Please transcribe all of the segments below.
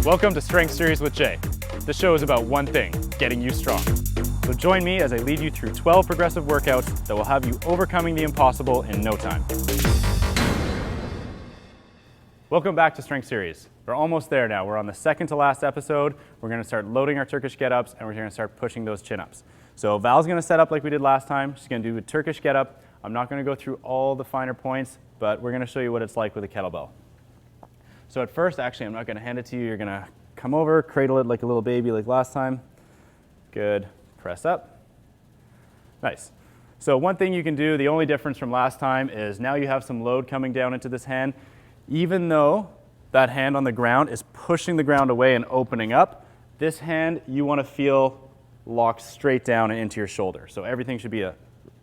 Welcome to Strength Series with Jay. This show is about one thing, getting you strong. So join me as I lead you through 12 progressive workouts that will have you overcoming the impossible in no time. Welcome back to Strength Series. We're almost there now. We're on the second to last episode. We're going to start loading our Turkish get-ups and we're going to start pushing those chin-ups. So Val's going to set up like we did last time. She's going to do a Turkish get-up. I'm not going to go through all the finer points, but we're going to show you what it's like with a kettlebell. So at first, actually, I'm not going to hand it to you. You're going to come over, cradle it like a little baby like last time. Good. Press up. Nice. So one thing you can do, the only difference from last time is now you have some load coming down into this hand. Even though that hand on the ground is pushing the ground away and opening up, this hand you want to feel locked straight down and into your shoulder. So everything should be a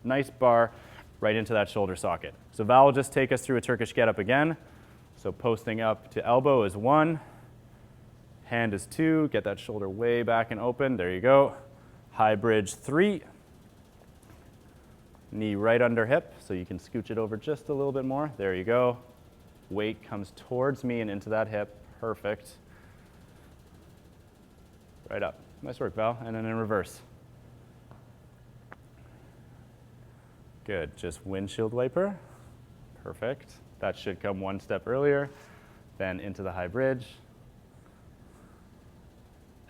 nice bar right into that shoulder socket. So Val will just take us through a Turkish get-up again. So posting up to elbow is 1, hand is 2, get that shoulder way back and open, there you go. High bridge 3, knee right under hip, so you can scooch it over just a little bit more, there you go. Weight comes towards me and into that hip, perfect. Right up, nice work Val, and then in reverse. Good, just windshield wiper, perfect. That should come one step earlier, then into the high bridge,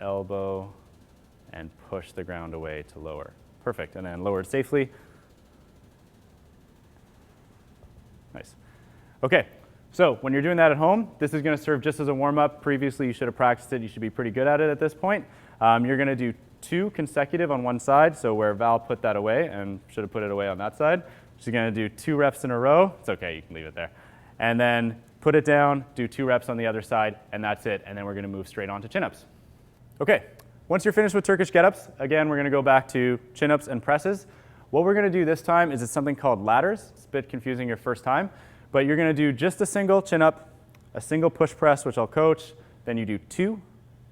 elbow, and push the ground away to lower. Perfect, and then lower it safely. Nice. Okay, so when you're doing that at home, this is gonna serve just as a warm-up. Previously, you should have practiced it. You should be pretty good at it at this point. You're gonna do 2 consecutive on one side, so where Val put that away, and should have put it away on that side. She's going to do 2 reps in a row. It's okay, you can leave it there. And then put it down, do 2 reps on the other side, and that's it. And then we're going to move straight on to chin-ups. Okay, once you're finished with Turkish get-ups, again, we're going to go back to chin-ups and presses. What we're going to do this time is it's something called ladders. It's a bit confusing your first time, but you're going to do just a single chin-up, a single push press, which I'll coach. Then you do 2,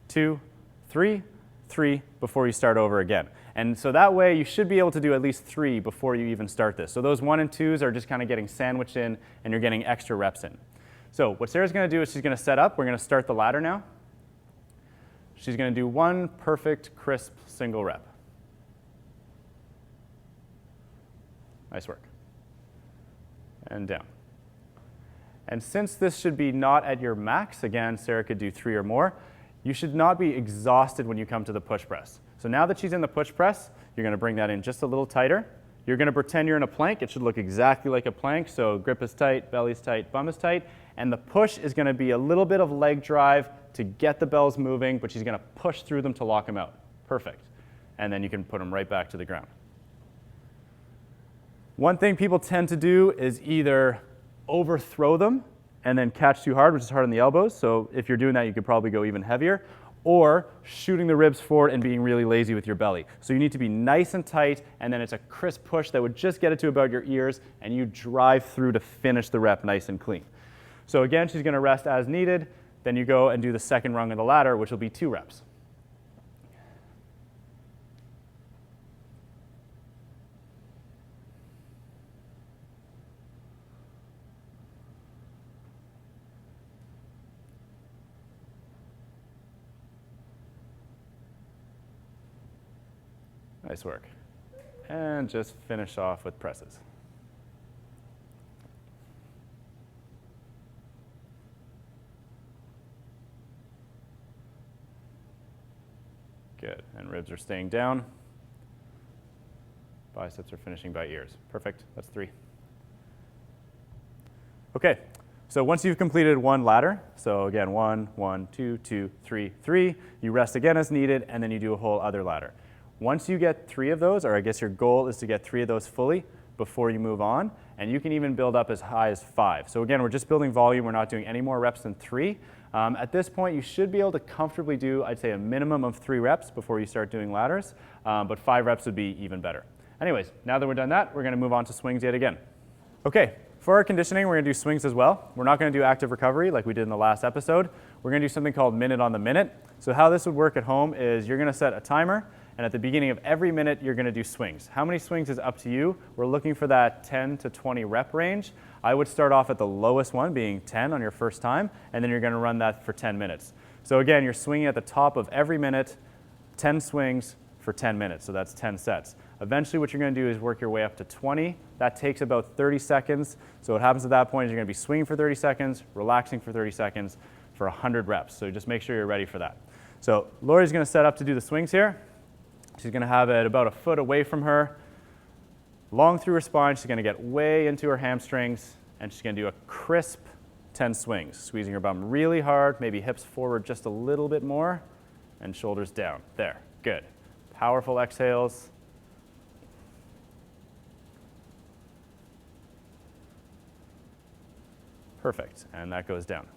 2, 3, 3 before you start over again. And so that way you should be able to do at least 3 before you even start this. So those 1 and 2s are just kind of getting sandwiched in and you're getting extra reps in. So what Sarah's going to do is she's going to set up. We're going to start the ladder now. She's going to do 1 perfect, crisp, single rep. Nice work. And down. And since this should be not at your max, again, Sarah could do 3 or more, you should not be exhausted when you come to the push press. So now that she's in the push press, you're going to bring that in just a little tighter. You're going to pretend you're in a plank. It should look exactly like a plank. So grip is tight, belly's tight, bum is tight. And the push is going to be a little bit of leg drive to get the bells moving, but she's going to push through them to lock them out. Perfect. And then you can put them right back to the ground. One thing people tend to do is either overthrow them and then catch too hard, which is hard on the elbows. So if you're doing that, you could probably go even heavier. Or shooting the ribs forward and being really lazy with your belly. So you need to be nice and tight, and then it's a crisp push that would just get it to about your ears, and you drive through to finish the rep nice and clean. So again, she's going to rest as needed. Then you go and do the second rung of the ladder, which will be 2 reps. Nice work. And just finish off with presses. Good. And ribs are staying down. Biceps are finishing by ears. Perfect. That's 3. Okay. So once you've completed 1 ladder, so again, 1, 1, 2, 2, 3, 3, you rest again as needed, and then you do a whole other ladder. Once you get 3 of those, or I guess your goal is to get 3 of those fully before you move on, and you can even build up as high as 5. So again, we're just building volume. We're not doing any more reps than 3. At this point, you should be able to comfortably do, I'd say, a minimum of 3 reps before you start doing ladders, but 5 reps would be even better. Anyways, now that we're done that, we're going to move on to swings yet again. Okay, for our conditioning, we're going to do swings as well. We're not going to do active recovery like we did in the last episode. We're going to do something called minute on the minute. So how this would work at home is you're going to set a timer, and at the beginning of every minute, you're gonna do swings. How many swings is up to you. We're looking for that 10 to 20 rep range. I would start off at the lowest one, being 10 on your first time, and then you're gonna run that for 10 minutes. So again, you're swinging at the top of every minute, 10 swings for 10 minutes, so that's 10 sets. Eventually what you're gonna do is work your way up to 20. That takes about 30 seconds. So what happens at that point is you're gonna be swinging for 30 seconds, relaxing for 30 seconds for 100 reps. So just make sure you're ready for that. So Lori's gonna set up to do the swings here. She's gonna have it about a foot away from her, long through her spine. She's gonna get way into her hamstrings, and she's gonna do a crisp 10 swings, squeezing her bum really hard, maybe hips forward just a little bit more, and shoulders down. There, good. Powerful exhales. Perfect, and that goes down.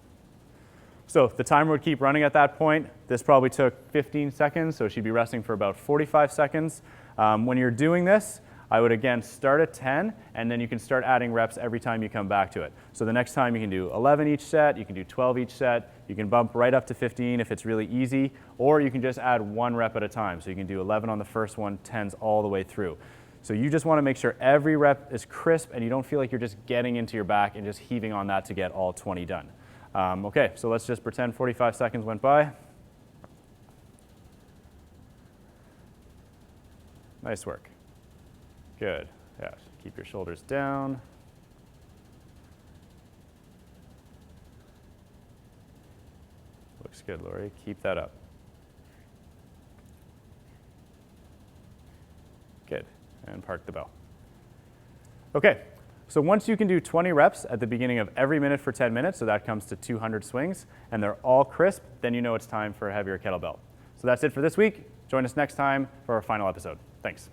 So the timer would keep running at that point. This probably took 15 seconds, so she'd be resting for about 45 seconds. When you're doing this, I would again start at 10, and then you can start adding reps every time you come back to it. So the next time you can do 11 each set, you can do 12 each set, you can bump right up to 15 if it's really easy, or you can just add 1 rep at a time. So you can do 11 on the first one, 10s all the way through. So you just want to make sure every rep is crisp and you don't feel like you're just getting into your back and just heaving on that to get all 20 done. Okay, so let's just pretend 45 seconds went by. Nice work. Good. Yeah, keep your shoulders down. Looks good, Lori. Keep that up. Good. And park the bell. Okay, so once you can do 20 reps at the beginning of every minute for 10 minutes, so that comes to 200 swings, and they're all crisp, then you know it's time for a heavier kettlebell. So that's it for this week. Join us next time for our final episode. Thanks.